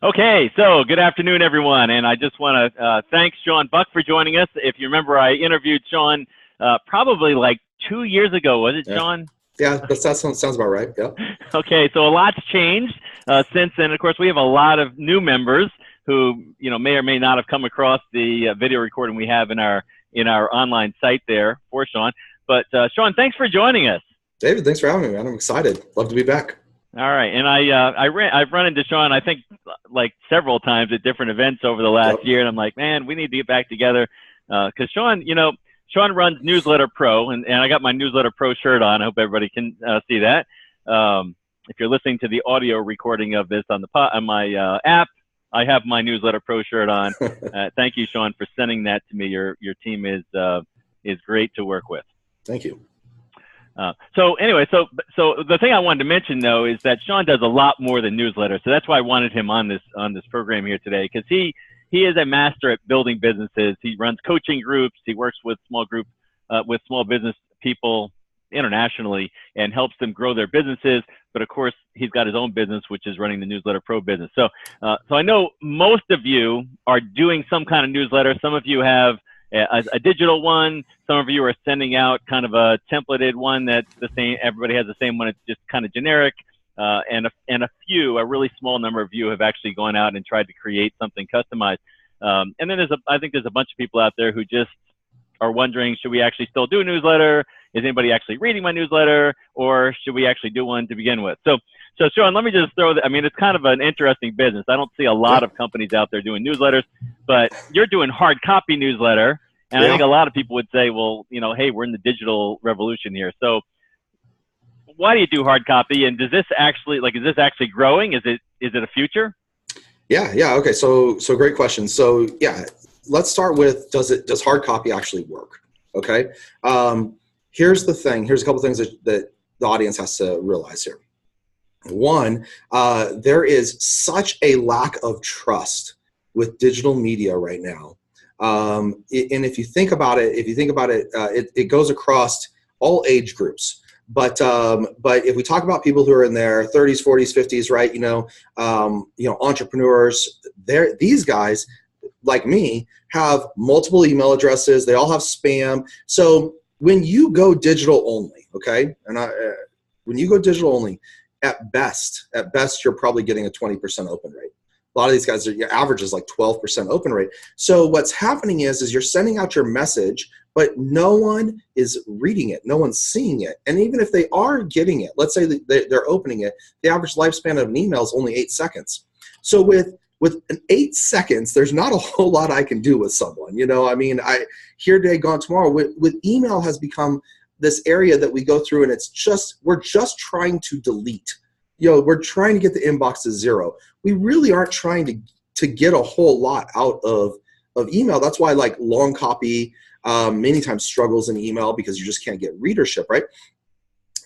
Okay, so good afternoon, everyone, and I just want to thank Shawns Book for joining us. If you remember, I interviewed Shaun probably like 2 years ago, was it, Yeah. Shaun? Yeah, that sounds about right. Yeah. Okay, so a lot's changed since then. Of course, we have a lot of new members who may or may not have come across the video recording we have in our online site there for Shaun. But Shaun, thanks for joining us. David, thanks for having me, man. I'm excited. Love to be back. All right, and I've run into Shaun, I think, like several times at different events over the last year, and I'm like, man, we need to get back together because Shaun, Shaun runs Newsletter Pro, and I got my Newsletter Pro shirt on. I hope everybody can see that. If you're listening to the audio recording of this on my app, I have my Newsletter Pro shirt on. Thank you, Shaun, for sending that to me. Your team is great to work with. Thank you. So anyway, so the thing I wanted to mention though is that Shaun does a lot more than newsletters. So that's why I wanted him on this program here today, because he is a master at building businesses. He runs coaching groups. He works with small business people internationally and helps them grow their businesses. But of course, he's got his own business, which is running the Newsletter Pro business. So I know most of you are doing some kind of newsletter. Some of you have a digital one. Some of you are sending out kind of a templated one that's the same. Everybody has the same one. It's just kind of generic. And a really small number of you have actually gone out and tried to create something customized. And then I think there's a bunch of people out there who just are wondering, should we actually still do a newsletter? Is anybody actually reading my newsletter, or should we actually do one to begin with? So Shaun, let me just it's kind of an interesting business. I don't see a lot of companies out there doing newsletters, but you're doing hard copy newsletter. And I think a lot of people would say, well, hey, we're in the digital revolution here. So why do you do hard copy? And is this actually growing? Is it a future? Yeah. Okay. So great question. So yeah, let's start with, does hard copy actually work? Okay. Here's the thing. Here's a couple things that the audience has to realize here. One, there is such a lack of trust with digital media right now. And if you think about it, it goes across all age groups. But if we talk about people who are in their 30s, 40s, 50s, right? Entrepreneurs, these guys like me have multiple email addresses. They all have spam. So when you go digital only, okay, when you go digital only, at best, you're probably getting a 20% open rate. A lot of these guys, your average is like 12% open rate. So what's happening is you're sending out your message, but no one is reading it. No one's seeing it. And even if they are getting it, let's say that they're opening it, the average lifespan of an email is only 8 seconds. So with 8 seconds, there's not a whole lot I can do with someone. Here today, gone tomorrow. With email has become this area that we go through, and we're just trying to delete. We're trying to get the inbox to zero. We really aren't trying to get a whole lot out of email. That's why long copy many times struggles in email, because you just can't get readership, right?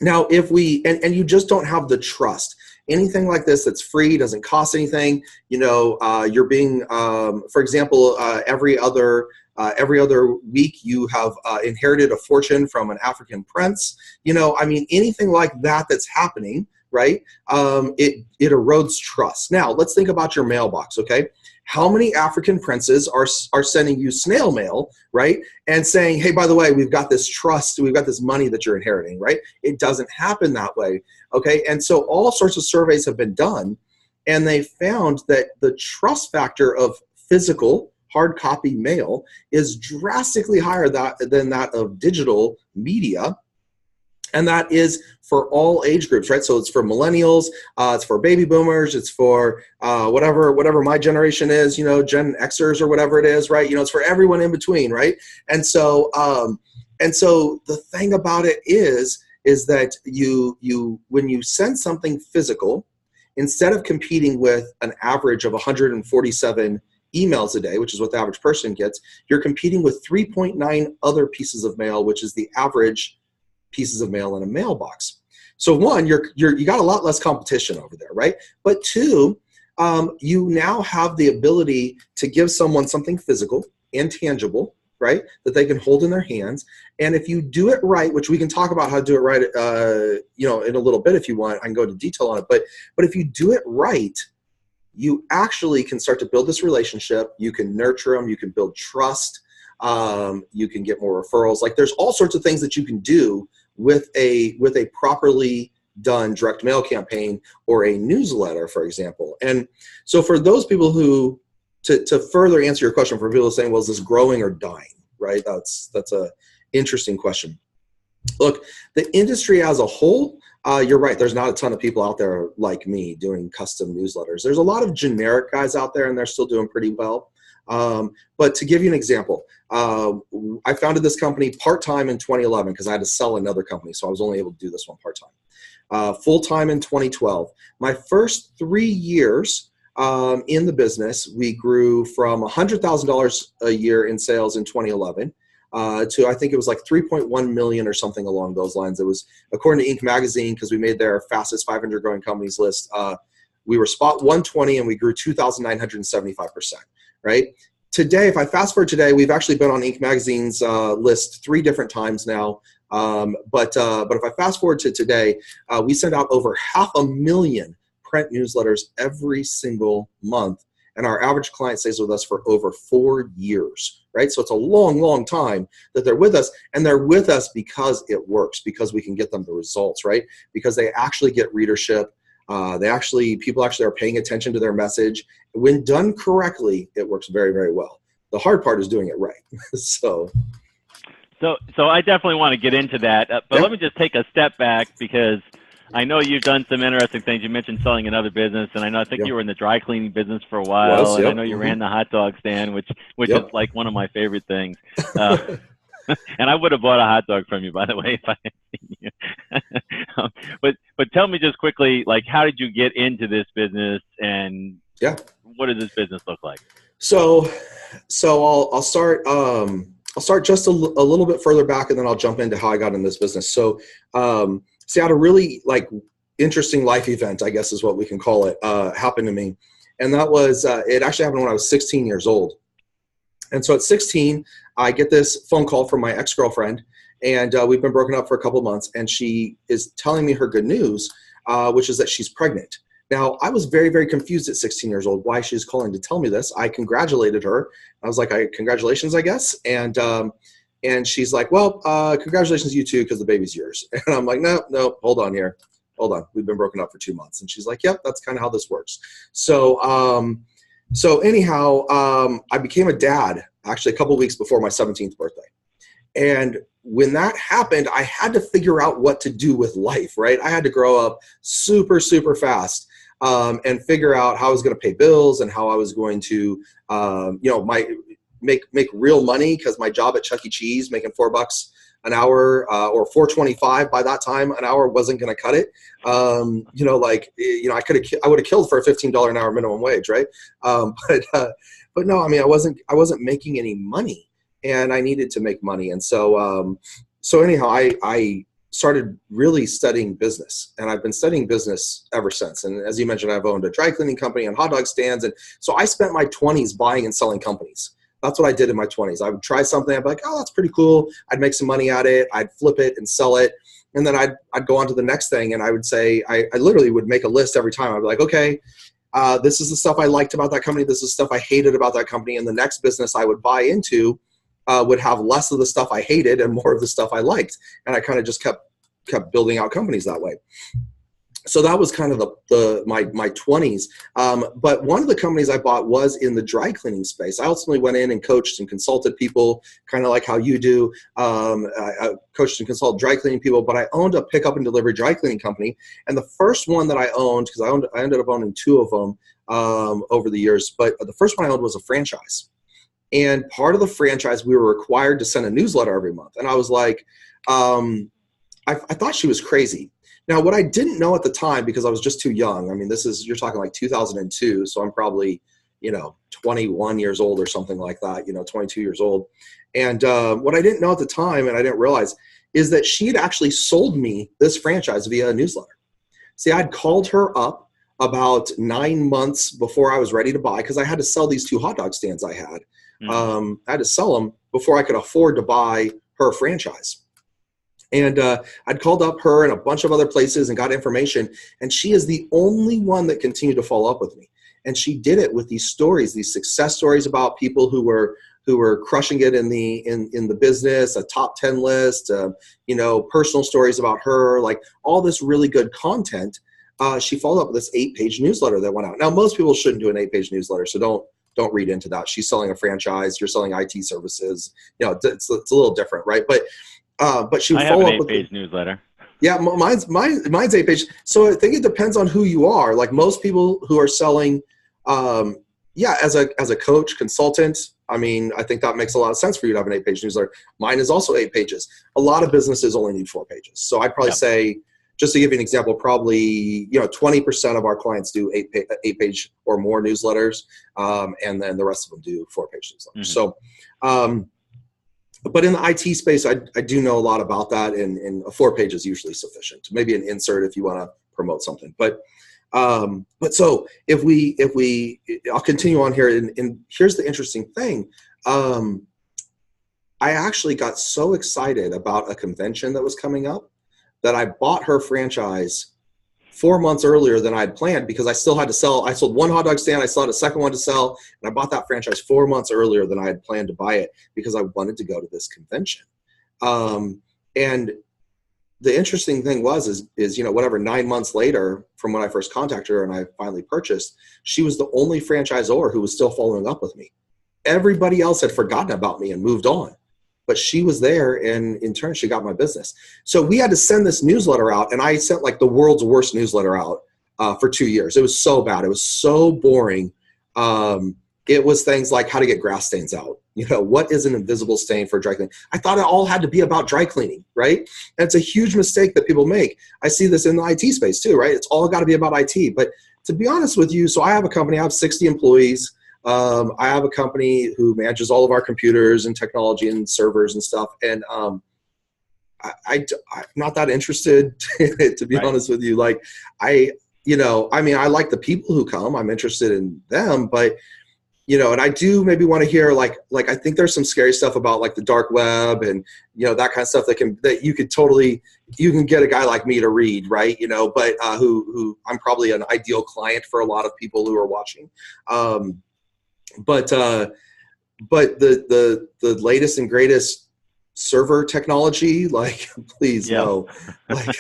Now, if and you just don't have the trust. Anything like this that's free, doesn't cost anything. You're being, for example, every other week you have inherited a fortune from an African prince. Anything like that's happening, right? It erodes trust. Now, let's think about your mailbox, okay? How many African princes are sending you snail mail, right? And saying, hey, by the way, we've got this trust, we've got this money that you're inheriting, right? It doesn't happen that way, okay? And so all sorts of surveys have been done, and they found that the trust factor of physical hard copy mail is drastically higher than that of digital media. And that is for all age groups, right? So it's for millennials, it's for baby boomers, it's for whatever my generation is, Gen Xers or whatever it is, right? It's for everyone in between, right? And so the thing about it is that when you send something physical, instead of competing with an average of 147 emails a day, which is what the average person gets, you're competing with 3.9 other pieces of mail, which is the average pieces of mail in a mailbox. So one, you got a lot less competition over there, right? But two, you now have the ability to give someone something physical and tangible, right, that they can hold in their hands. And if you do it right, which we can talk about how to do it right, in a little bit if you want, I can go into detail on it. But if you do it right, you actually can start to build this relationship. You can nurture them. You can build trust. You can get more referrals. Like there's all sorts of things that you can do with a properly done direct mail campaign or a newsletter, for example. And so for those people who, to further answer your question, for people saying, well, is this growing or dying, right? That's a interesting question. Look, the industry as a whole, you're right. There's not a ton of people out there like me doing custom newsletters. There's a lot of generic guys out there, and they're still doing pretty well. But to give you an example, I founded this company part-time in 2011 because I had to sell another company, so I was only able to do this one part-time. Full-time in 2012. My first 3 years in the business, we grew from $100,000 a year in sales in 2011 to, I think it was like 3.1 million or something along those lines. It was, according to Inc. magazine, because we made their fastest 500 growing companies list, we were spot 120 and we grew 2,975%, right? Today, if I fast forward today, we've actually been on Inc. magazine's list 3 different times now. But if I fast forward to today, we send out over 500,000 print newsletters every single month. And our average client stays with us for over 4 years, right? So it's a long, long time that they're with us, and they're with us because it works, because we can get them the results, right? Because they actually get readership. People actually are paying attention to their message. When done correctly, it works very, very well. The hard part is doing it right. So I definitely want to get into that, but yeah. Let me just take a step back, because I know you've done some interesting things. You mentioned selling another business, and I think you were in the dry cleaning business for a while. And I know you ran the hot dog stand, which is like one of my favorite things. And I would have bought a hot dog from you, by the way, if I had seen you. But tell me just quickly, like, how did you get into this business, and what does this business look like? So I'll start. I'll start just a little bit further back, and then I'll jump into how I got in this business. So, I had a really interesting life event, I guess is what we can call it, happen to me. And that was, it actually happened when I was 16 years old. And so at 16, I get this phone call from my ex-girlfriend, and we've been broken up for a couple of months, and she is telling me her good news, which is that she's pregnant. Now, I was very, very confused at 16 years old why she's calling to tell me this. I congratulated her. I was like, congratulations, I guess. And she's like, well, congratulations, you too, because the baby's yours. And I'm like, no, hold on here. Hold on. We've been broken up for 2 months. And she's like, yep, that's kind of how this works. So anyhow, I became a dad actually a couple of weeks before my 17th birthday. And when that happened, I had to figure out what to do with life, right? I had to grow up super, super fast and figure out how I was going to pay bills and how I was going to, make real money, because my job at Chuck E. Cheese, making $4 an hour or $4.25 by that time an hour, wasn't going to cut it. I would have killed for a $15 an hour minimum wage, right? But no, I mean, I wasn't making any money, and I needed to make money. And so anyhow, I started really studying business, and I've been studying business ever since. And as you mentioned, I've owned a dry cleaning company and hot dog stands. And so I spent my 20s buying and selling companies. That's what I did in my 20s. I would try something. I'd be like, oh, that's pretty cool. I'd make some money at it. I'd flip it and sell it. And then I'd go on to the next thing. And I would say, I literally would make a list every time. I'd be like, okay, this is the stuff I liked about that company. This is the stuff I hated about that company. And the next business I would buy into would have less of the stuff I hated and more of the stuff I liked. And I kind of just kept building out companies that way. So that was kind of my 20s. But one of the companies I bought was in the dry cleaning space. I ultimately went in and coached and consulted people, kind of like how you do. I coached and consulted dry cleaning people, but I owned a pickup and delivery dry cleaning company. And the first one that I owned, because I ended up owning 2 of them over the years, but the first one I owned was a franchise. And part of the franchise, we were required to send a newsletter every month. And I was like, I thought she was crazy. Now, what I didn't know at the time, because I was just too young, I mean, you're talking like 2002, so I'm probably, 21 years old or something like that, 22 years old. And what I didn't know at the time, and I didn't realize, is that she had actually sold me this franchise via a newsletter. See, I'd called her up about 9 months before I was ready to buy, because I had to sell these 2 hot dog stands I had. I had to sell them before I could afford to buy her franchise. And I'd called up her and a bunch of other places and got information. And she is the only one that continued to follow up with me. And she did it with these stories, these success stories about people who were crushing it in the business, a top 10 list, you know, personal stories about her, like all this really good content. She followed up with this 8-page newsletter that went out. Now, most people shouldn't do an 8-page newsletter, so don't read into that. She's selling a franchise, you're selling IT services. You know, it's a little different, right? But she would follow up with an 8-page newsletter. Yeah, mine's 8-page. So I think it depends on who you are. Like most people who are selling, as a coach, consultant, I mean, I think that makes a lot of sense for you to have an 8-page newsletter. Mine is also 8 pages. A lot of businesses only need 4 pages. So I'd probably say, just to give you an example, probably 20% of our clients do 8-page or more newsletters, and then the rest of them do 4-page newsletters. So, but in the IT space, I do know a lot about that, and a 4-page is usually sufficient. Maybe an insert if you want to promote something. But so I'll continue on here, and here's the interesting thing. I actually got so excited about a convention that was coming up that I bought her franchise 4 months earlier than I had planned, because I still had to sell. I sold one hot dog stand. I still had a second one to sell. And I bought that franchise 4 months earlier than I had planned to buy it, because I wanted to go to this convention. And the interesting thing is 9 months later from when I first contacted her and I finally purchased, she was the only franchisor who was still following up with me. Everybody else had forgotten about me and moved on. But she was there, and in turn, she got my business. So we had to send this newsletter out, and I sent like the world's worst newsletter out for 2 years. It was so bad. It was so boring. It was things like how to get grass stains out. What is an invisible stain for dry cleaning? I thought it all had to be about dry cleaning, right? And it's a huge mistake that people make. I see this in the IT space too, right? It's all got to be about IT. But to be honest with you, so I have a company. I have 60 employees. I have a company who manages all of our computers and technology and servers and stuff. And I'm not that interested, to be honest with you. Like I like the people who come. I'm interested in them, but and I do maybe want to hear like I think there's some scary stuff about like the dark web and that kind of stuff that you can get a guy like me to read, right? But who I'm probably an ideal client for a lot of people who are watching. But the latest and greatest server technology, like, please no, like,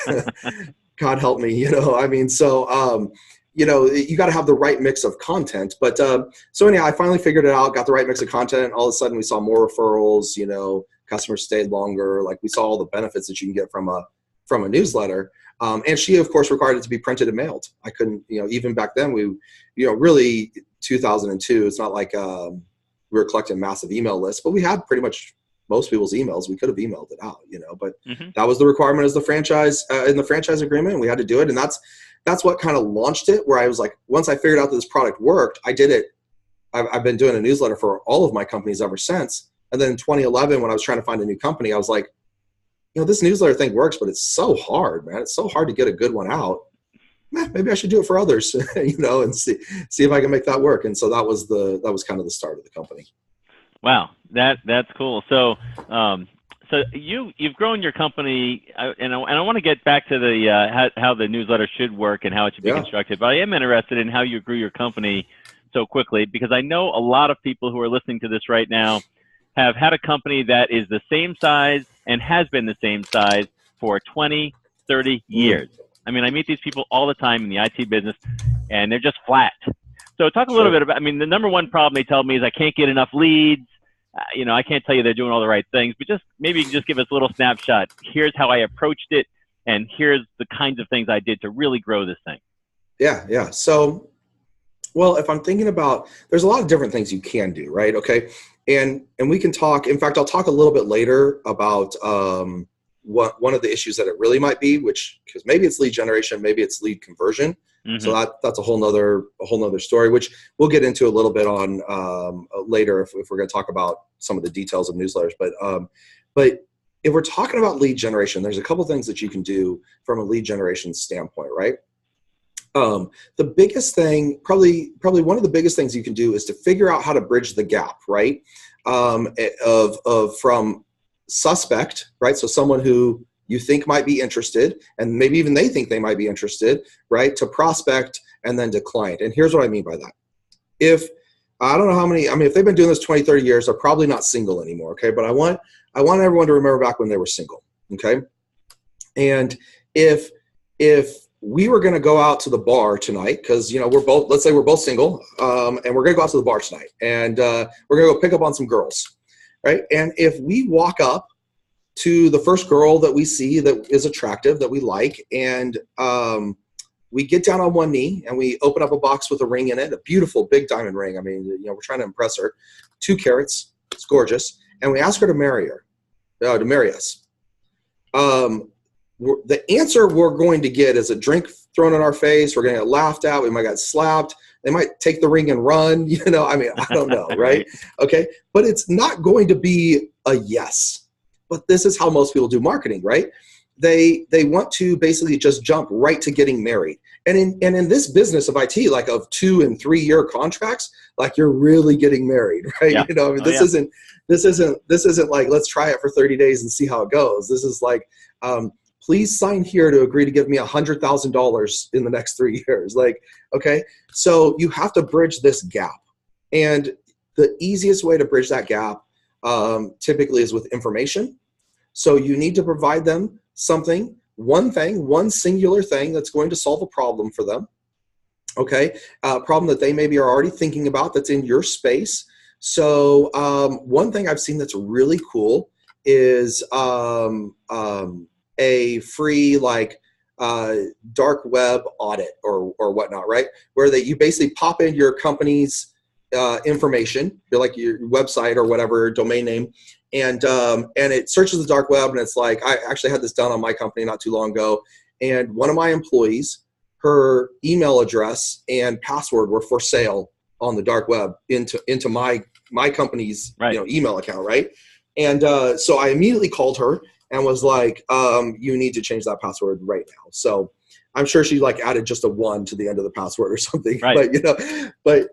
God help me, I mean, so, you got to have the right mix of content. But so anyhow, I finally figured it out, got the right mix of content. All of a sudden we saw more referrals, customers stayed longer. Like we saw all the benefits that you can get from a newsletter. And she, of course, required it to be printed and mailed. I couldn't, even back then, we, really 2002, it's not like we were collecting massive email lists, but we had pretty much most people's emails. We could have emailed it out, but that was the requirement as the franchise in the franchise agreement. And we had to do it. And that's what kind of launched it, where I was like, once I figured out that this product worked, I did it. I've been doing a newsletter for all of my companies ever since. And then in 2011, when I was trying to find a new company, I was like, this newsletter thing works, but it's so hard, man. It's so hard to get a good one out. Maybe I should do it for others, and see if I can make that work. And so that was kind of the start of the company. Wow, that's cool. So, so you've grown your company, and I want to get back to the how the newsletter should work and how it should be constructed. But I am interested in how you grew your company so quickly, because I know a lot of people who are listening to this right now have had a company that is the same size and has been the same size for 20, 30 years. I mean, I meet these people all the time in the IT business, and they're just flat. So talk a little bit about, the number one problem they tell me is I can't get enough leads. I can't tell you they're doing all the right things, but maybe you can just give us a little snapshot. Here's how I approached it, and here's the kinds of things I did to really grow this thing. Yeah. So, well, if I'm thinking about, there's a lot of different things you can do, right? Okay. And we can talk, in fact, I'll talk a little bit later about one of the issues that it really might be, because maybe it's lead generation, maybe it's lead conversion. So that's a whole nother story, which we'll get into a little bit on later if we're going to talk about some of the details of newsletters. But if we're talking about lead generation, there's a couple things that you can do from a lead generation standpoint, right? The biggest thing, probably one of the biggest things you can do is to figure out how to bridge the gap, right? From suspect, right? So someone who you think might be interested, and maybe even they think they might be interested, right? To prospect, and then to client. And here's what I mean by that. if I don't know how many, I mean, if they've been doing this 20, 30 years, they're probably not single anymore. Okay. But I want everyone to remember back when they were single. Okay. And if we were going to go out to the bar tonight, because, you know, let's say we're both single, and we're going to go out to the bar tonight, and we're going to go pick up on some girls, right? And if we walk up to the first girl that we see that is attractive, that we like, and we get down on one knee and we open up a box with a ring in it, a beautiful big diamond ring. I mean, you know, we're trying to impress her. 2 carats, it's gorgeous, and we ask her to marry us. The answer we're going to get is a drink thrown in our face. We're going to get laughed at. We might get slapped. They might take the ring and run. You know, I mean, I don't know, right? Okay, but it's not going to be a yes. But this is how most people do marketing, right? They want to basically just jump right to getting married. And in this business of IT, like of 2 and 3 year contracts, like you're really getting married, right? Yeah. You know, I mean, this isn't like, let's try it for 30 days and see how it goes. This is like, please sign here to agree to give me $100,000 in the next 3 years. Like, okay, so you have to bridge this gap. And the easiest way to bridge that gap typically is with information. So you need to provide them something, one singular thing that's going to solve a problem for them. Okay, a problem that they maybe are already thinking about that's in your space. So one thing I've seen that's really cool is a free like dark web audit or whatnot, right? Where you basically pop in your company's information, like your website or whatever domain name, and it searches the dark web, and it's like, I actually had this done on my company not too long ago, and one of my employees, her email address and password were for sale on the dark web into my company's email account, right? And so I immediately called her and was like, you need to change that password right now. So I'm sure she like added just a 1 to the end of the password or something, right. But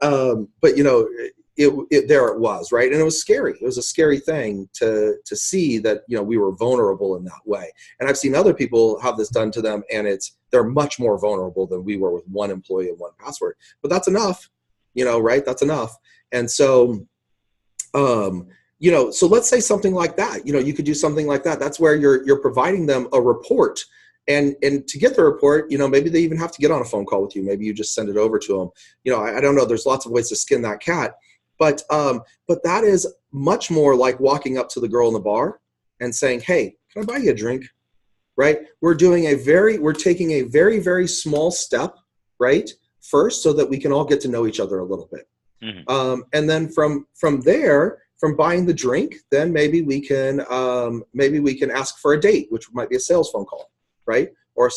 there it was, right? And it was scary. It was a scary thing to see that, you know, we were vulnerable in that way. And I've seen other people have this done to them, and they're much more vulnerable than we were with 1 employee and 1 password. But that's enough, you know, right? That's enough. And so, you know, so let's say something like that. You know, you could do something like that. That's where you're providing them a report. And to get the report, you know, maybe they even have to get on a phone call with you. Maybe you just send it over to them. You know, I don't know. There's lots of ways to skin that cat. But that is much more like walking up to the girl in the bar and saying, hey, can I buy you a drink? Right? We're taking a very, very small step, right? First, so that we can all get to know each other a little bit. Mm-hmm. And then from there, from buying the drink, then maybe we can ask for a date, which might be a sales phone call, right? Or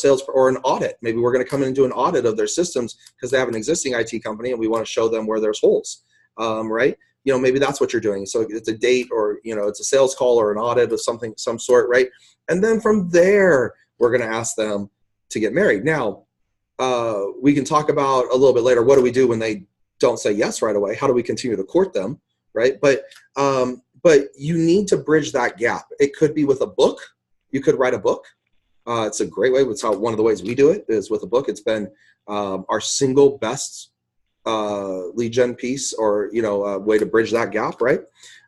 an audit. Maybe we're going to come in and do an audit of their systems because they have an existing IT company and we want to show them where there's holes, right? You know, maybe that's what you're doing. So it's a date, or, you know, it's a sales call or an audit of some sort, right? And then from there, we're going to ask them to get married. Now, we can talk about a little bit later, what do we do when they don't say yes right away? How do we continue to court them, right? But you need to bridge that gap. It could be with a book. You could write a book. It's a great way. It's one of the ways we do it is with a book. It's been our single best lead gen piece, or, you know, way to bridge that gap, right?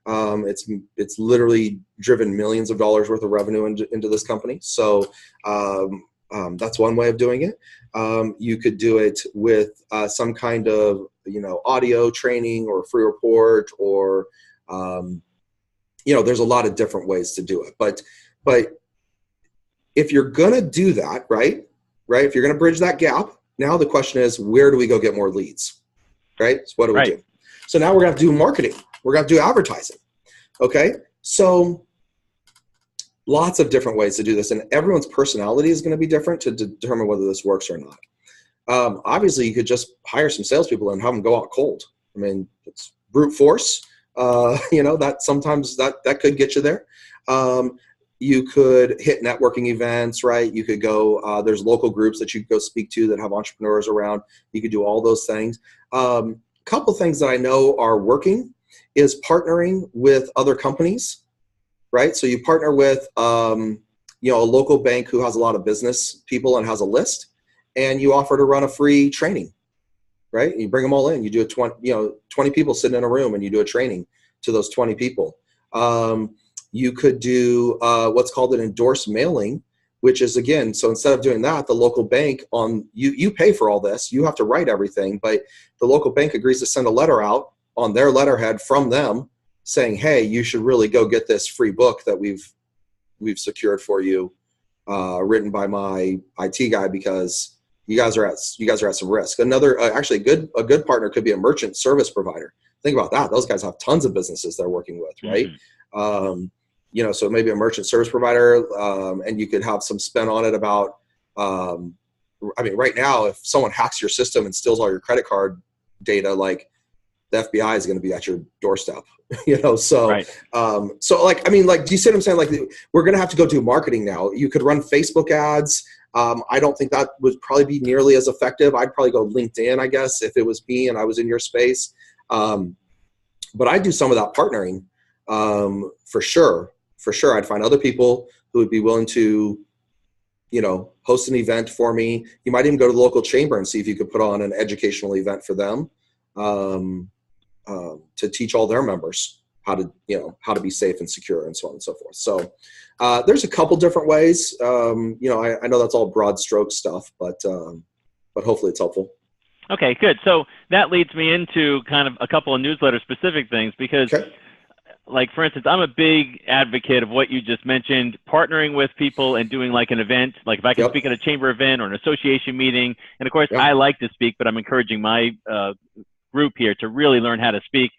It's literally driven millions of dollars worth of revenue into this company. So that's one way of doing it. You could do it with some kind of, you know, audio training or free report, or you know, there's a lot of different ways to do it. But if you're gonna do that, right? If you're gonna bridge that gap, now the question is, where do we go get more leads, right? So what do we do? So now we're gonna have to do marketing. We're gonna have to do advertising. Okay, so lots of different ways to do this, and everyone's personality is gonna be different to determine whether this works or not. Obviously, you could just hire some salespeople and have them go out cold. I mean, it's brute force. You know, that sometimes that could get you there. You could hit networking events, right? You could go, there's local groups that you could go speak to that have entrepreneurs around. You could do all those things. Couple things that I know are working is partnering with other companies, right? So you partner with, you know, a local bank who has a lot of business people and has a list, and you offer to run a free training, right? You bring them all in. You do a 20 people sitting in a room, and you do a training to those 20 people. You could do what's called an endorsed mailing, which is, again, so instead of doing that, the local bank you pay for all this. You have to write everything, but the local bank agrees to send a letter out on their letterhead from them saying, hey, you should really go get this free book that we've secured for you, written by my IT guy, because you guys are at some risk. Another, actually a good partner could be a merchant service provider. Think about that. Those guys have tons of businesses they're working with, right? Mm-hmm. So maybe a merchant service provider, and you could have some spin on it about, right now, if someone hacks your system and steals all your credit card data, like, the FBI is going to be at your doorstep, so, right. Do you see what I'm saying? Like, we're going to have to go do marketing now. You could run Facebook ads. I don't think that would probably be nearly as effective. I'd probably go LinkedIn, I guess, if it was me and I was in your space. But I do some of that partnering, for sure. I'd find other people who would be willing to, host an event for me. You might even go to the local chamber and see if you could put on an educational event for them, to teach all their members how to be safe and secure, and so on and so forth. So there's a couple different ways. I know that's all broad stroke stuff, but hopefully it's helpful. Okay, good. So that leads me into kind of a couple of newsletter specific things, because like, for instance, I'm a big advocate of what you just mentioned, partnering with people and doing like an event, like if I can speak at a chamber event or an association meeting. And of course, I like to speak, but I'm encouraging my group here to really learn how to speak.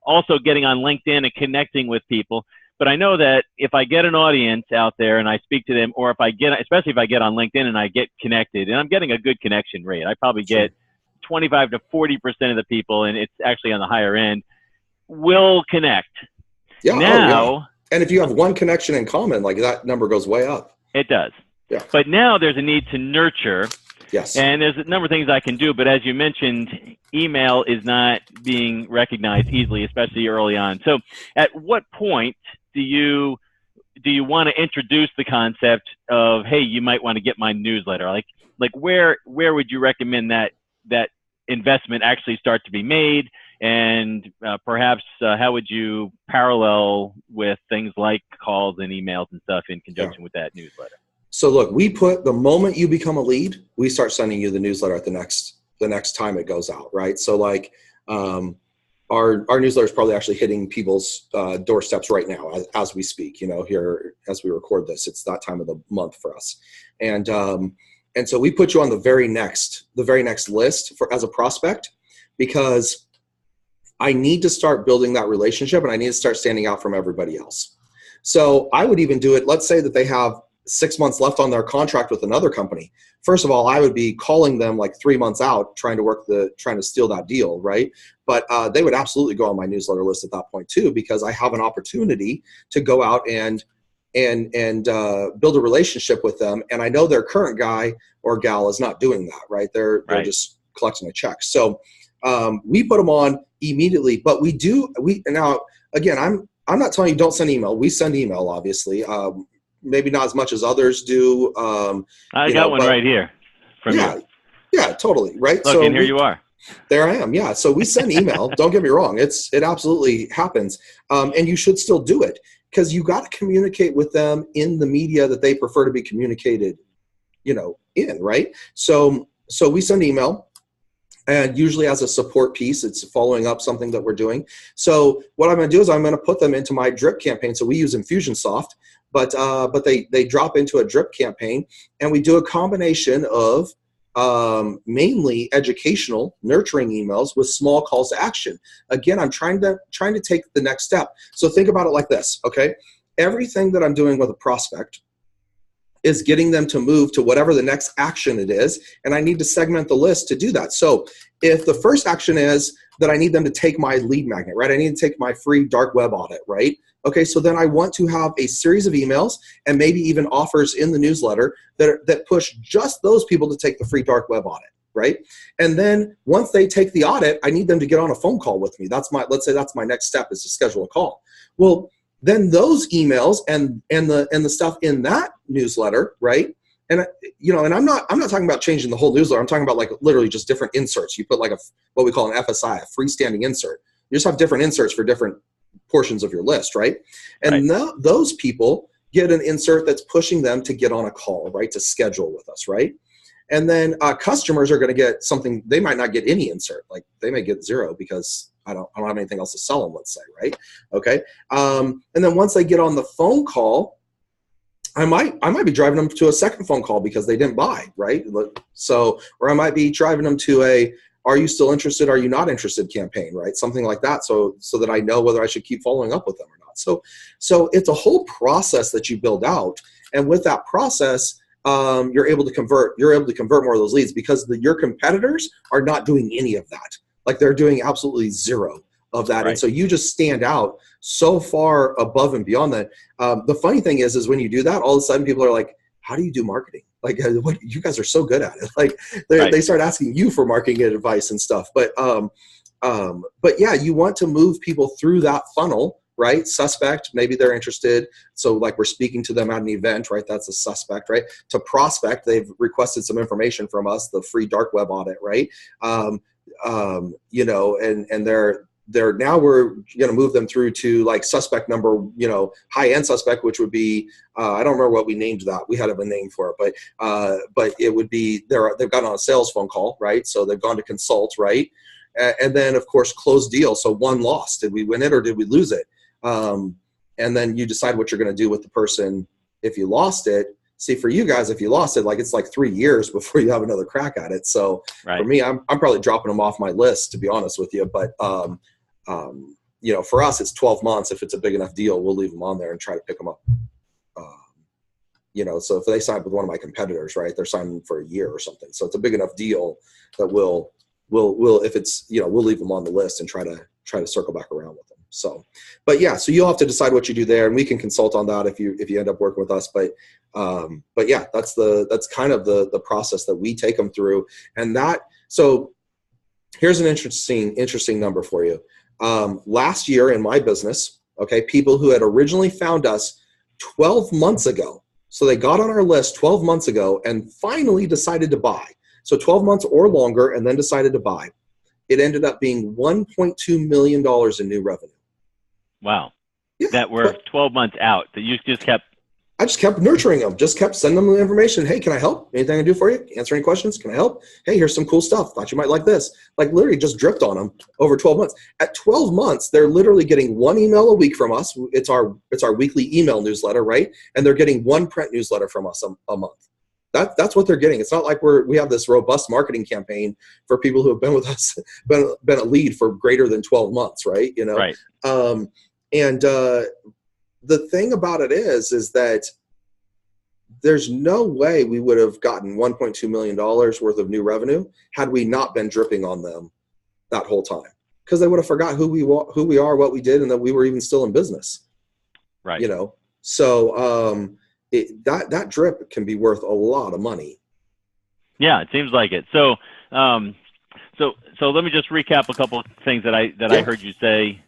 Also getting on LinkedIn and connecting with people. But I know that if I get an audience out there and I speak to them, or especially if I get on LinkedIn and I get connected, and I'm getting a good connection rate, I probably get 25 to 40% of the people, and it's actually on the higher end, will connect. Yeah. Now, and if you have one connection in common, like, that number goes way up. It does. Yeah. But now there's a need to nurture. Yes. And there's a number of things I can do, but as you mentioned, email is not being recognized easily, especially early on. So at what point do you want to introduce the concept of, hey, you might want to get my newsletter? Like where would you recommend that investment actually start to be made? And perhaps how would you parallel with things like calls and emails and stuff in conjunction with that newsletter? So look, the moment you become a lead, we start sending you the newsletter at the next time it goes out, right? So like, our newsletter is probably actually hitting people's doorsteps right now as we speak, here as we record this. It's that time of the month for us. And so we put you on the very next list as a prospect, because I need to start building that relationship, and I need to start standing out from everybody else. So I would even do it. Let's say that they have 6 months left on their contract with another company. First of all, I would be calling them like 3 months out, trying to steal that deal, right? But they would absolutely go on my newsletter list at that point too, because I have an opportunity to go out and build a relationship with them, and I know their current guy or gal is not doing that, right? They're just collecting a check. So we put them on immediately, but now again, I'm not telling you don't send email. We send email, obviously. Maybe not as much as others do. I got one right here from you. Yeah, totally. Right. Look, and here you are. There I am. Yeah. So we send email. Don't get me wrong. It absolutely happens. And you should still do it, because you got to communicate with them in the media that they prefer to be communicated, in, right? So we send email. And usually as a support piece, it's following up something that we're doing. So what I'm going to do is I'm going to put them into my drip campaign. So we use Infusionsoft, but they drop into a drip campaign, and we do a combination of mainly educational, nurturing emails with small calls to action. Again, I'm trying to take the next step. So think about it like this, okay? Everything that I'm doing with a prospect is getting them to move to whatever the next action it is, and I need to segment the list to do that. So if the first action is that I need them to take my lead magnet, right? I need to take my free dark web audit, right? Okay, so then I want to have a series of emails and maybe even offers in the newsletter that push just those people to take the free dark web audit, right? And then once they take the audit, I need them to get on a phone call with me. Let's say that's my next step, is to schedule a call. Well, then those emails and the stuff in that newsletter, right, And and I'm not talking about changing the whole newsletter. I'm talking about like literally just different inserts. You put like what we call an FSI, a freestanding insert. You just have different inserts for different portions of your list, right? And those people get an insert that's pushing them to get on a call, right? To schedule with us, right? And then customers are going to get something. They might not get any insert. Like they may get zero because I don't have anything else to sell them, let's say, right? Okay. And then once they get on the phone call, I might be driving them to a second phone call because they didn't buy, right? So, or I might be driving them to a, are you still interested? Are you not interested campaign, right? Something like that. So that I know whether I should keep following up with them or not. So it's a whole process that you build out. And with that process, you're able to convert more of those leads because your competitors are not doing any of that. Like they're doing absolutely zero of that. Right. And so you just stand out so far above and beyond that. The funny thing is when you do that, all of a sudden people are like, how do you do marketing? Like, what, you guys are so good at it. Like they start asking you for marketing advice and stuff. But yeah, you want to move people through that funnel, right? Suspect, maybe they're interested. So like we're speaking to them at an event, right? That's a suspect, right? To prospect, they've requested some information from us, the free dark web audit, right? And they're now we're going to move them through to like suspect number, high-end suspect, which would be, I don't remember what we named that. We had a name for it, but it would be, they've gotten on a sales phone call, right? So they've gone to consult, right? And then of course, closed deal. So one loss. Did we win it or did we lose it? And then you decide what you're going to do with the person if you lost it. See, for you guys, if you lost it, like it's like 3 years before you have another crack at it. So for me, I'm probably dropping them off my list, to be honest with you. But for us, it's 12 months. If it's a big enough deal, we'll leave them on there and try to pick them up. So if they sign up with one of my competitors, right, they're signing for a year or something. So it's a big enough deal that we'll if it's we'll leave them on the list and try to circle back around with them. So, but yeah, so you'll have to decide what you do there, and we can consult on that if you end up working with us. But yeah, that's kind of the process that we take them through. And so here's an interesting number for you. Last year in my business, okay, people who had originally found us 12 months ago, so they got on our list 12 months ago and finally decided to buy. So 12 months or longer and then decided to buy. It ended up being $1.2 million in new revenue. Wow. Yeah, that were 12 months out that you just kept. I just kept nurturing them, just kept sending them the information. Hey, can I help? Anything I can do for you? Answer any questions? Can I help? Hey, here's some cool stuff. Thought you might like this. Like literally just dripped on them over 12 months. At 12 months, they're literally getting one email a week from us. It's our weekly email newsletter, right? And they're getting one print newsletter from us a month. That's what they're getting. It's not like we have this robust marketing campaign for people who have been with us, been a lead for greater than 12 months, right? Right. The thing about it is that there's no way we would have gotten $1.2 million worth of new revenue had we not been dripping on them that whole time, because they would have forgot who we are, what we did, and that we were even still in business. Right. So that drip can be worth a lot of money. Yeah, it seems like it. So let me just recap a couple of things that I heard you say.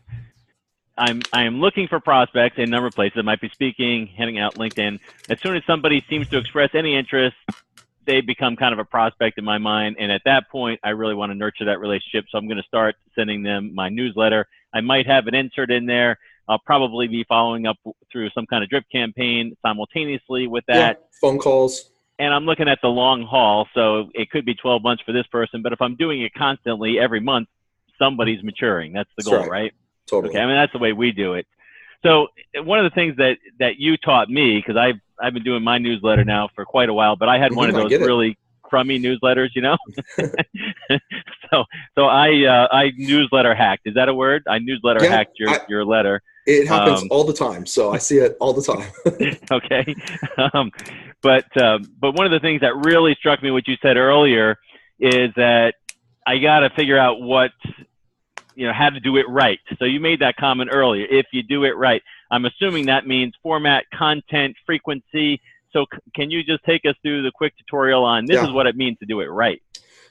I am looking for prospects in a number of places. I might be speaking, handing out LinkedIn. As soon as somebody seems to express any interest, they become kind of a prospect in my mind. And at that point, I really want to nurture that relationship. So I'm going to start sending them my newsletter. I might have an insert in there. I'll probably be following up through some kind of drip campaign simultaneously with that. Yeah, phone calls. And I'm looking at the long haul. So it could be 12 months for this person. But if I'm doing it constantly every month, somebody's maturing. That's the goal, right? Totally. Okay, I mean, that's the way we do it. So one of the things that you taught me, because I've been doing my newsletter now for quite a while, but I had one of those really crummy newsletters, So I newsletter hacked. Is that a word? I newsletter hacked your letter. It happens all the time, so I see it all the time. Okay, but one of the things that really struck me, what you said earlier, is that I got to figure out how to do it right. So you made that comment earlier. If you do it right, I'm assuming that means format, content, frequency. So can you just take us through the quick tutorial on this is what it means to do it right?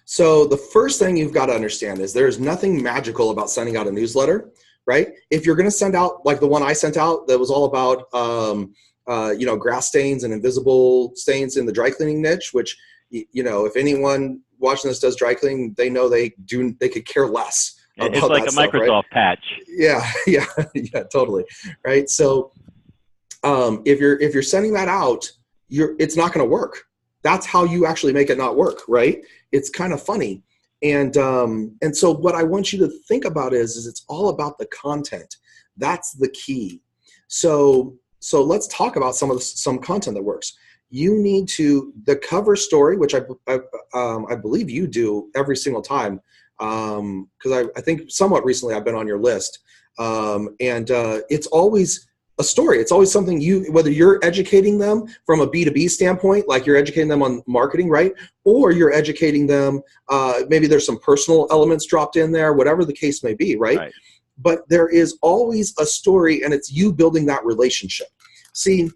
So the first thing you've got to understand is there's nothing magical about sending out a newsletter, right? If you're going to send out like the one I sent out that was all about grass stains and invisible stains in the dry cleaning niche, which, if anyone watching this does dry cleaning, they know they could care less about it's like that a stuff, Microsoft right? patch. Yeah, yeah, yeah, totally. Right. So if you're sending that out, it's not going to work. That's how you actually make it not work, right? It's kind of funny. And so what I want you to think about is it's all about the content. That's the key. So let's talk about some content that works. You need the cover story, which I believe you do every single time, because I think somewhat recently I've been on your list, and it's always a story. It's always something whether you're educating them from a B2B standpoint, like you're educating them on marketing, right? Or you're educating them, maybe there's some personal elements dropped in there, whatever the case may be, right? But there is always a story, and it's you building that relationship. See,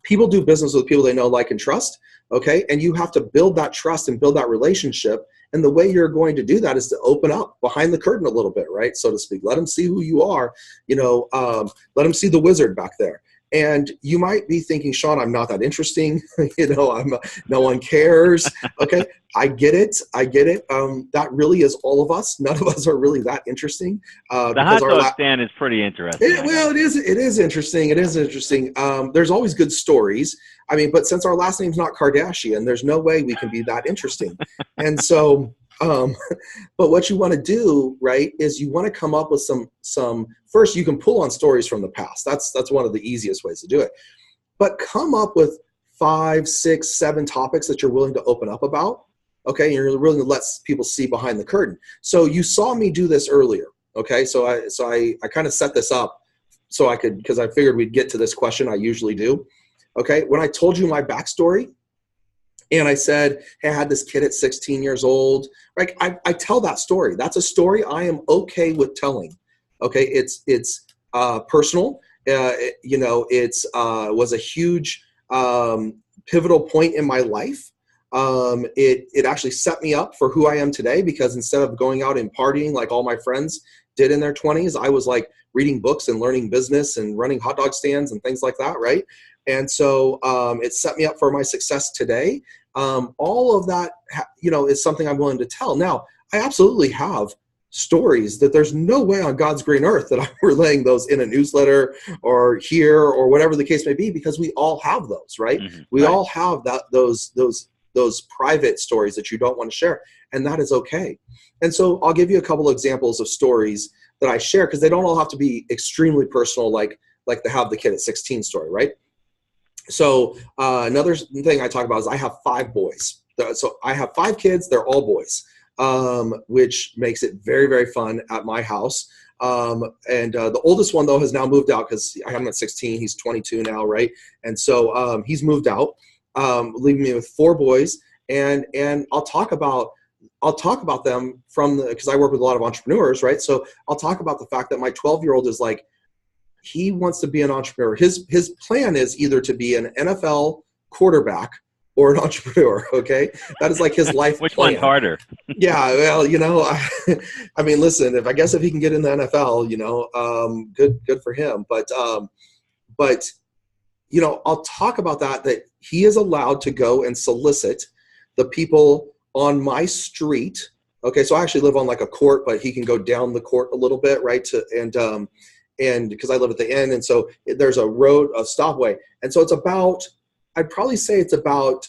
people do business with people they know, like, and trust, okay? And you have to build that trust and build that relationship. And the way you're going to do that is to open up behind the curtain a little bit, right? So to speak, let them see who you are, let them see the wizard back there. And you might be thinking, Shaun, I'm not that interesting. No one cares. Okay. I get it. That really is all of us. None of us are really that interesting. The hot dog stand is pretty interesting. It is interesting. It is interesting. There's always good stories. But since our last name's not Kardashian, there's no way we can be that interesting. And so, but what you want to do, right, is you want to come up with some, first you can pull on stories from the past. That's one of the easiest ways to do it. But come up with 5, 6, 7 topics that you're willing to open up about. Okay. And you're willing to let people see behind the curtain. So you saw me do this earlier. Okay. So I kind of set this up so I could, because I figured we'd get to this question. I usually do. Okay. When I told you my backstory, and I said, hey, I had this kid at 16 years old. Like, I tell that story. That's a story I am okay with telling. Okay, it's personal. Was a huge pivotal point in my life. It actually set me up for who I am today, because instead of going out and partying like all my friends did in their 20s, I was like reading books and learning business and running hot dog stands and things like that, right? And so it set me up for my success today. All of that, is something I'm willing to tell. Now, I absolutely have stories that there's no way on God's green earth that I'm relaying those in a newsletter or here or whatever the case may be, because we all have those, right? Mm-hmm. We all have those private stories that you don't want to share, and that is okay. And so I'll give you a couple examples of stories that I share, because they don't all have to be extremely personal, like the Have the Kid at 16 story, right? So another thing I talk about is I have 5 boys. So I have 5 kids. They're all boys, which makes it very, very fun at my house. And the oldest one, though, has now moved out, because I have him at 16. He's 22 now, right? And so he's moved out, leaving me with 4 boys. And I'll talk about them because I work with a lot of entrepreneurs, right? So I'll talk about the fact that my 12-year-old is like, he wants to be an entrepreneur. His plan is either to be an NFL quarterback or an entrepreneur. Okay, that is like his life. Which plan. one's harder? Yeah, well, listen. If he can get in the NFL, good for him. But I'll talk about that he is allowed to go and solicit the people on my street. Okay, so I actually live on like a court, but he can go down the court a little bit, right? And because I live at the end, and so there's a stopway. And so I'd probably say it's about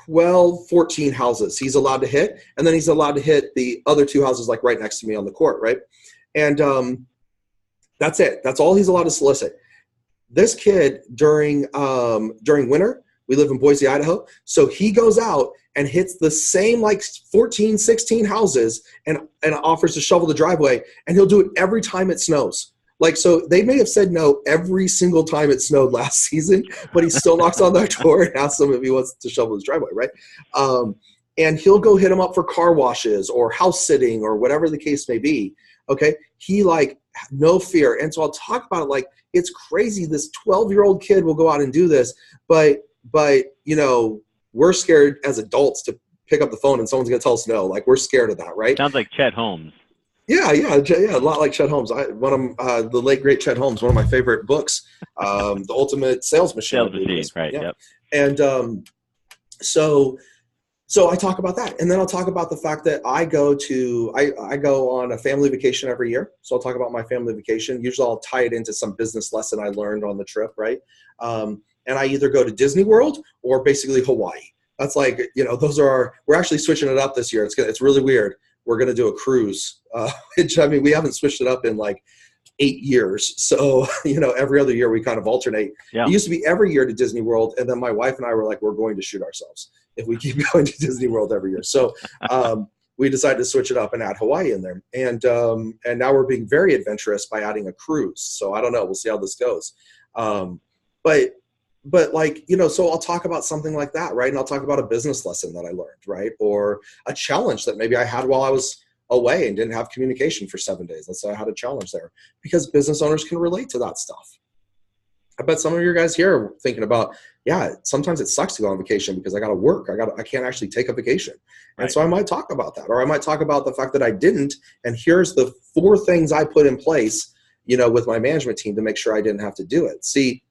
12, 14 houses he's allowed to hit. And then he's allowed to hit the other 2 houses like right next to me on the court, right? And that's it. That's all he's allowed to solicit. This kid during winter, we live in Boise, Idaho. So he goes out and hits the same like 14, 16 houses and offers to shovel the driveway. And he'll do it every time it snows. Like, so they may have said no every single time it snowed last season, but he still knocks on their door and asks them if he wants to shovel his driveway, right? And he'll go hit them up for car washes or house sitting or whatever the case may be. Okay. He no fear. And so I'll talk about it like, it's crazy. This 12-year-old kid will go out and do this, but we're scared as adults to pick up the phone and someone's going to tell us no. Like, we're scared of that, right? Sounds like Chet Holmes. A lot like Chet Holmes. The late great Chet Holmes, one of my favorite books, The Ultimate Sales Machine. Sales Machine, right? Yeah. Yep. And so I talk about that, and then I'll talk about the fact that I go on a family vacation every year. So I'll talk about my family vacation. Usually I'll tie it into some business lesson I learned on the trip, right? And I either go to Disney World or basically Hawaii. That's like, we're actually switching it up this year. It's really weird. We're going to do a cruise, which, I mean, we haven't switched it up in like 8 years. So, every other year we kind of alternate. Yeah. It used to be every year to Disney World. And then my wife and I were like, we're going to shoot ourselves if we keep going to Disney World every year. So we decided to switch it up and add Hawaii in there. And now we're being very adventurous by adding a cruise. So I don't know. We'll see how this goes. But like, so I'll talk about something like that, right? And I'll talk about a business lesson that I learned, right? Or a challenge that maybe I had while I was away and didn't have communication for 7 days. Let's say I had a challenge there, because business owners can relate to that stuff. I bet some of you guys here are thinking about, yeah, sometimes it sucks to go on vacation because I got to work. I can't actually take a vacation. And Right. so I might talk about that, or I might talk about the fact that I didn't. And here's the 4 things I put in place, with my management team to make sure I didn't have to do it. See,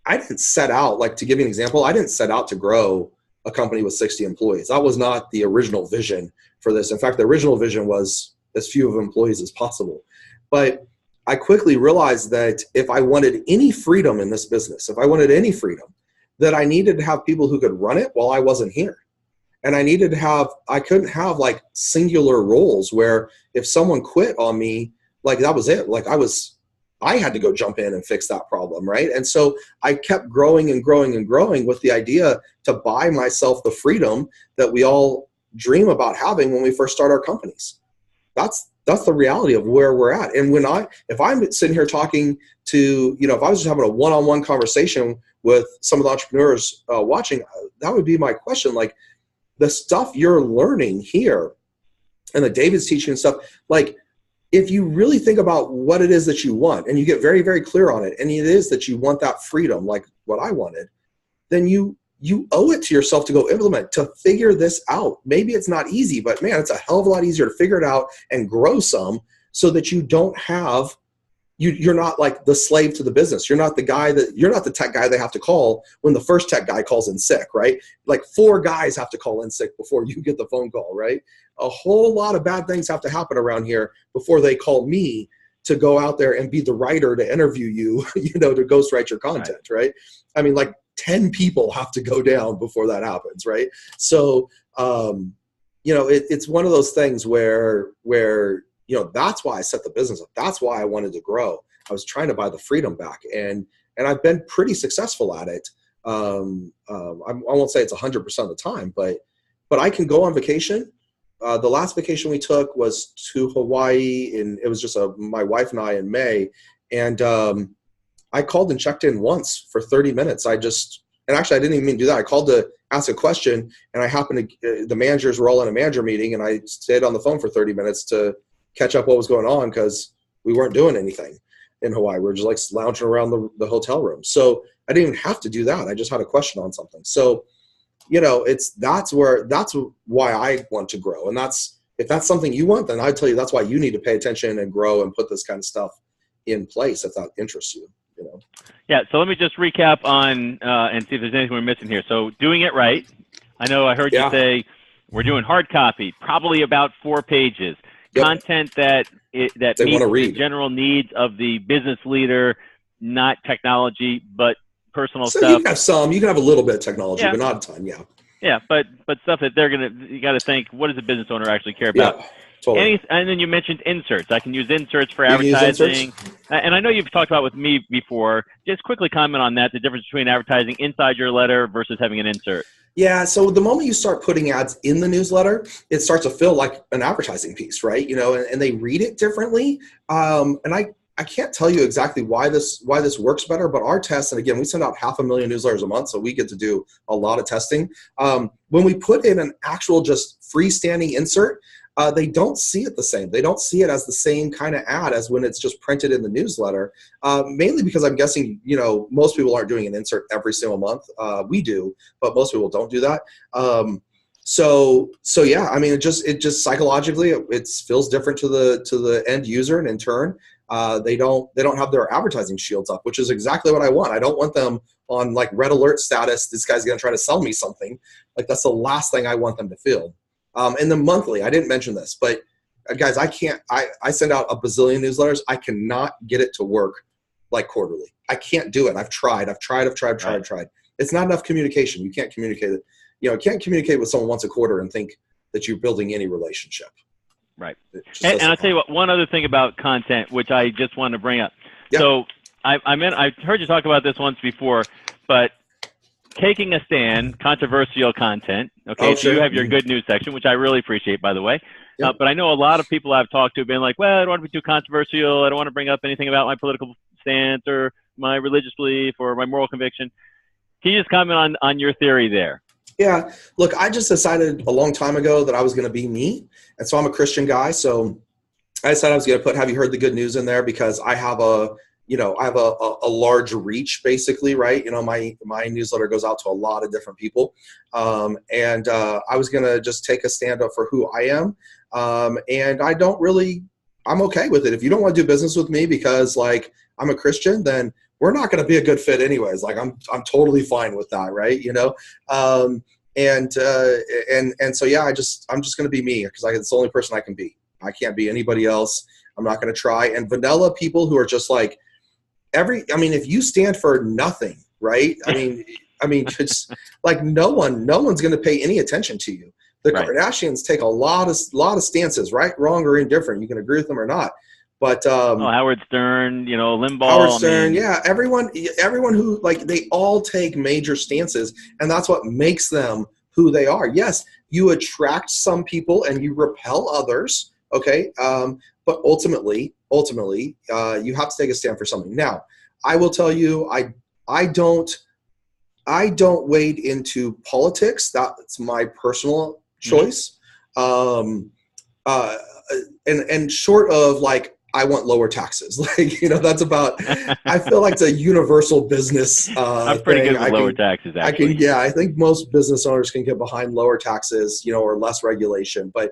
I didn't set out, like, to give you an example, I didn't set out to grow a company with 60 employees. That was not the original vision for this. In fact, the original vision was as few of employees as possible. But I quickly realized that if I wanted any freedom in this business, that I needed to have people who could run it while I wasn't here. And I couldn't have like singular roles where if someone quit on me, like that was it. Like I had to go jump in and fix that problem, right? And so I kept growing and growing and growing with the idea to buy myself the freedom that we all dream about having when we first start our companies. That's the reality of where we're at. And if I'm sitting here talking to, if I was just having a one-on-one conversation with some of the entrepreneurs watching, that would be my question. Like, the stuff you're learning here and that David's teaching and stuff, like, if you really think about what it is that you want and you get very, very clear on it, and it is that you want that freedom, like what I wanted, then you owe it to yourself to go implement, to figure this out. Maybe it's not easy, but man, it's a hell of a lot easier to figure it out and grow some, so that you don't have, you're not like the slave to the business. You're not the tech guy they have to call when the first tech guy calls in sick, right? Like 4 guys have to call in sick before you get the phone call, right? A whole lot of bad things have to happen around here before they call me to go out there and be the writer to interview you, to ghostwrite your content, right? I mean, like 10 people have to go down before that happens, right? So, it's one of those things where that's why I set the business up. That's why I wanted to grow. I was trying to buy the freedom back, and I've been pretty successful at it. I won't say it's 100% of the time, but I can go on vacation. The last vacation we took was to Hawaii, and it was just my wife and I in May. And I called and checked in once for 30 minutes. And actually I didn't even mean to do that. I called to ask a question, and I happened to, the managers were all in a manager meeting, and I stayed on the phone for 30 minutes to catch up what was going on, because we weren't doing anything in Hawaii. We were just like lounging around the hotel room. So I didn't even have to do that. I just had a question on something. So, that's why I want to grow. And if that's something you want, then I'd tell you that's why you need to pay attention and grow and put this kind of stuff in place if that interests you. Yeah. So let me just recap on and see if there's anything we're missing here. So doing it right. I know I heard you say we're doing hard copy, probably about 4 pages. Yep. Content that meets the general needs of the business leader, not technology, but personal stuff. You can have a little bit of technology, but not a ton. Yeah. Yeah, but stuff that you got to think, what does a business owner actually care about? Yeah, totally. And then you mentioned inserts. I can use inserts for advertising. And I know you've talked about with me before. Just quickly comment on that, the difference between advertising inside your letter versus having an insert. Yeah, so the moment you start putting ads in the newsletter, it starts to feel like an advertising piece, right? And they read it differently. And I can't tell you exactly why this works better, but our tests, and again, we send out 500,000 newsletters a month, so we get to do a lot of testing. When we put in an actual just freestanding insert, they don't see it the same. They don't see it as the same kind of ad as when it's just printed in the newsletter, mainly because I'm guessing, most people aren't doing an insert every single month. We do, but most people don't do that. So yeah, I mean, it just psychologically, it feels different to the end user, and in turn, they don't have their advertising shields up, which is exactly what I want. I don't want them on like red alert status. This guy's going to try to sell me something. Like, that's the last thing I want them to feel. And then monthly, I didn't mention this, but guys, I send out a bazillion newsletters. I cannot get it to work like quarterly. I can't do it. I've tried. It's not enough communication. You can't communicate it. You can't communicate with someone once a quarter and think that you're building any relationship. Right. And I'll tell you what, one other thing about content, which I just want to bring up. Yeah. So I've heard you talk about this once before, but taking a stand, controversial content. Okay. Oh, so sure. You have your good news section, which I really appreciate, by the way. Yep. But I know a lot of people I've talked to have been like, well, I don't want to be too controversial. I don't want to bring up anything about my political stance or my religious belief or my moral conviction. Can you just comment on your theory there? Yeah. Look, I just decided a long time ago that I was going to be me. And so I'm a Christian guy. So I decided I was going to put, have you heard the good news in there? Because I have a large reach, basically, right? My newsletter goes out to a lot of different people. And I was going to just take a stand up for who I am. And I'm okay with it. If you don't want to do business with me because like I'm a Christian, then we're not going to be a good fit anyways. Like I'm totally fine with that. Right. And so, yeah, I'm just going to be me because it's the only person I can be. I can't be anybody else. I'm not going to try. And vanilla people who are just like if you stand for nothing, right? I mean, it's like no one's going to pay any attention to you. The right. Kardashians take a lot of stances, right, wrong, or indifferent. You can agree with them or not. But Howard Stern, Limbaugh. Howard Stern, yeah, everyone who they all take major stances, and that's what makes them who they are. Yes, you attract some people and you repel others. Okay, but ultimately, you have to take a stand for something. Now, I will tell you, I don't wade into politics. That's my personal choice. And short of I want lower taxes. That's about, I feel like it's a universal business I'm pretty good with lower taxes, actually. I think most business owners can get behind lower taxes, or less regulation. But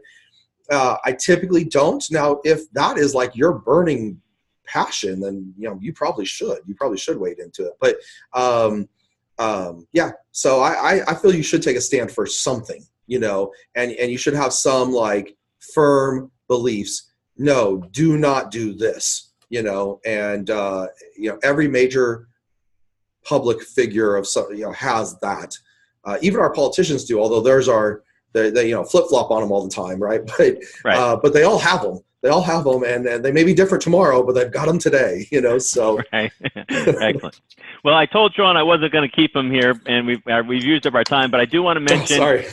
I typically don't. Now, if that is your burning passion, then, you probably should. You probably should wade into it. But yeah, so I feel you should take a stand for something, and you should have some firm beliefs. No, do not do this, and every major public figure of some, has that. Even our politicians do, although theirs are they flip flop on them all the time, right? But right. But they all have them. They all have them, and they may be different tomorrow, but they've got them today, So right. Excellent. Well, I told Shaun I wasn't going to keep him here, and we've used up our time. But I do want to mention. Sorry,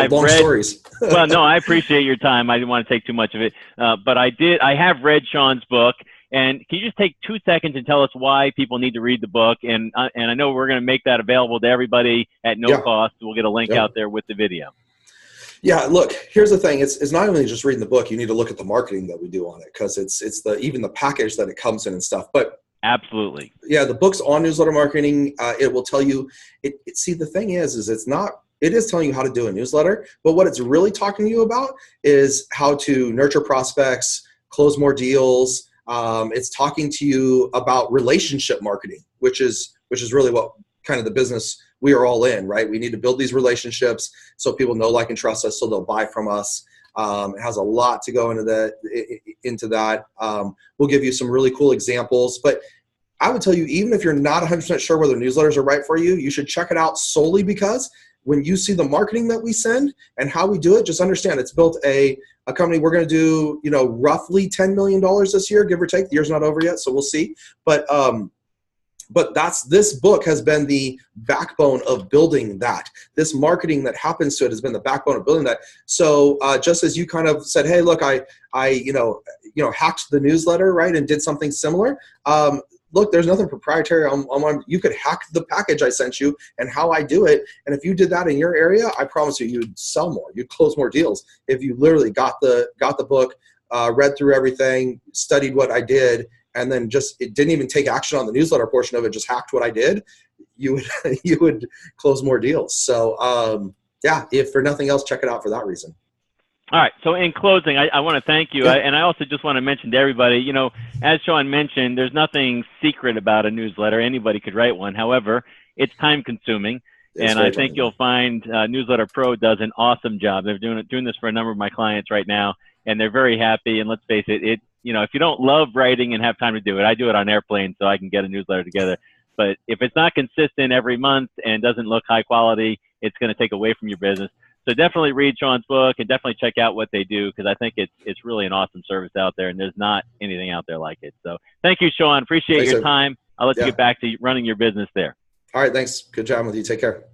long stories. Well, no, I appreciate your time. I didn't want to take too much of it, but I have read Shaun's book, and can you just take 2 seconds and tell us why people need to read the book? And I know we're going to make that available to everybody at no cost. We'll get a link out there with the video. Yeah, look, here's the thing. It's not only just reading the book. You need to look at the marketing that we do on it, because it's even the package that it comes in and stuff. But absolutely, yeah, the book's on newsletter marketing. It will tell you. See, the thing is it is telling you how to do a newsletter, but what it's really talking to you about is how to nurture prospects, close more deals. It's talking to you about relationship marketing, which is really what kind of the business we are all in, right? We need to build these relationships so people know, like, and trust us, so they'll buy from us. It has a lot to go into that. We'll give you some really cool examples, but I would tell you, even if you're not 100% sure whether newsletters are right for you, you should check it out solely because when you see the marketing that we send and how we do it, just understand it's built a company. We're going to do, roughly $10 million this year, give or take. The year's not over yet, so we'll see. But this book has been the backbone of building that. This marketing that happens to it has been the backbone of building that. So just as you kind of said, hey, look, I hacked the newsletter, right, and did something similar. Look, there's nothing proprietary on. You could hack the package I sent you and how I do it. And if you did that in your area, I promise you'd sell more. You'd close more deals if you literally got the book, read through everything, studied what I did, and then it didn't even take action on the newsletter portion of it, just hacked what I did, you would close more deals. So yeah, if for nothing else, check it out for that reason. All right. So in closing, I want to thank you. Yeah. And I also just want to mention to everybody, you know, as Shaun mentioned, there's nothing secret about a newsletter. Anybody could write one. However, it's time consuming. And I think you'll find Newsletter Pro does an awesome job. They're doing this for a number of my clients right now, and they're very happy. And let's face it, you know, if you don't love writing and have time to do it, I do it on airplanes so I can get a newsletter together. But if it's not consistent every month and doesn't look high quality, it's going to take away from your business. So definitely read Shaun's book and definitely check out what they do, because I think it's really an awesome service out there, and there's not anything out there like it. So thank you, Shaun. Appreciate your time. I'll let you get back to running your business there. All right. Thanks. Good job with you. Take care.